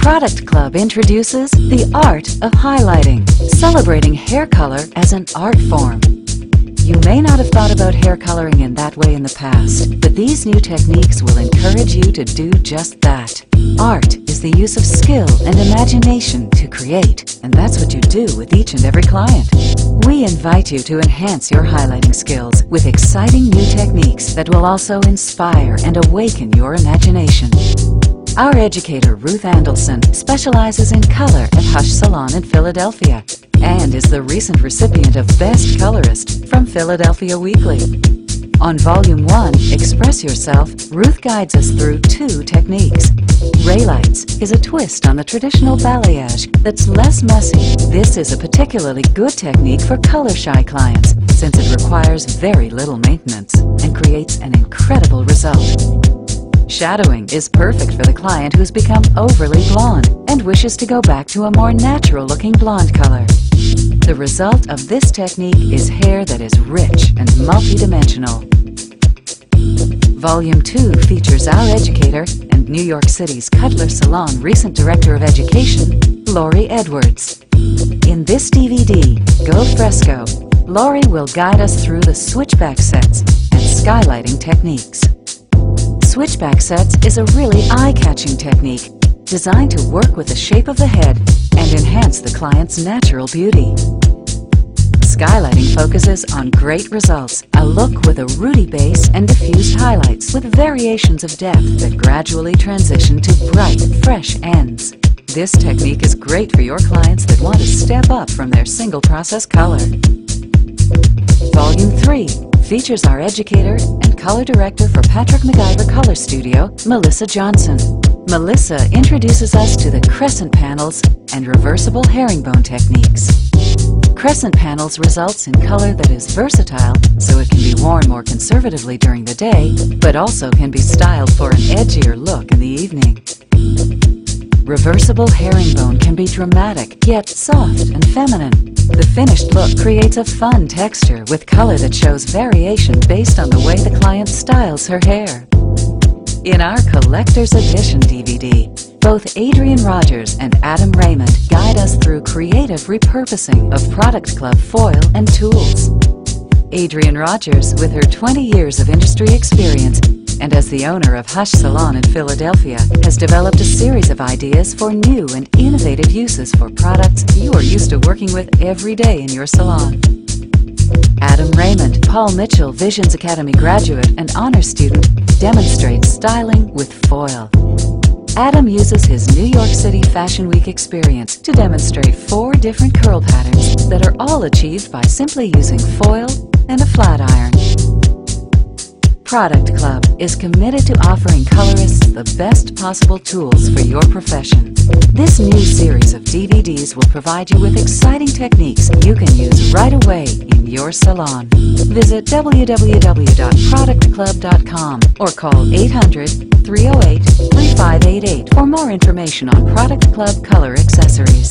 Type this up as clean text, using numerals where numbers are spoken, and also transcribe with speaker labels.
Speaker 1: Product Club introduces the art of highlighting, celebrating hair color as an art form. You may not have thought about hair coloring in that way in the past, but these new techniques will encourage you to do just that. Art is the use of skill and imagination to create, and that's what you do with each and every client. We invite you to enhance your highlighting skills with exciting new techniques that will also inspire and awaken your imagination. Our educator, Ruth Andelson, specializes in color at Hush Salon in Philadelphia and is the recent recipient of Best Colorist from Philadelphia Weekly. On Volume 1, Express Yourself, Ruth guides us through two techniques. Ray lights is a twist on the traditional balayage that's less messy. This is a particularly good technique for color-shy clients since it requires very little maintenance and creates an incredible result. Shadowing is perfect for the client who's become overly blonde and wishes to go back to a more natural-looking blonde color. The result of this technique is hair that is rich and multidimensional. Volume 2 features our educator and New York City's Cutler Salon recent Director of Education, Lori Edwards. In this DVD, Go Fresco, Lori will guide us through the switchback sets and skylighting techniques. Switchback sets is a really eye-catching technique designed to work with the shape of the head and enhance the client's natural beauty. Skylighting focuses on great results, a look with a rooty base and diffused highlights with variations of depth that gradually transition to bright, fresh ends. This technique is great for your clients that want to step up from their single-process color. Volume 3 features our educator and color director for Patrick McIver Color Studio, Melissa Johnson. Melissa introduces us to the crescent panels and reversible herringbone techniques. Crescent panels results in color that is versatile, so it can be worn more conservatively during the day, but also can be styled for an edgier look in the evening. Reversible herringbone can be dramatic, yet soft and feminine. The finished look creates a fun texture with color that shows variation based on the way the client styles her hair. In our Collector's Edition DVD, both Adrian Rogers and Adam Raymond guide us through creative repurposing of Product Club foil and tools. Adrian Rogers, with her 20 years of industry experience and as the owner of Hush Salon in Philadelphia, has developed a series of ideas for new and innovative uses for products you are used to working with every day in your salon. Adam Raymond, Paul Mitchell Visions Academy graduate and honor student, demonstrates styling with foil. Adam uses his New York City Fashion Week experience to demonstrate 4 different curl patterns that are all achieved by simply using foil and a flat iron. Product Club is committed to offering colorists the best possible tools for your profession. This new series of DVDs will provide you with exciting techniques you can use right away in your salon. Visit www.productclub.com or call 800-308-3588 for more information on Product Club color accessories.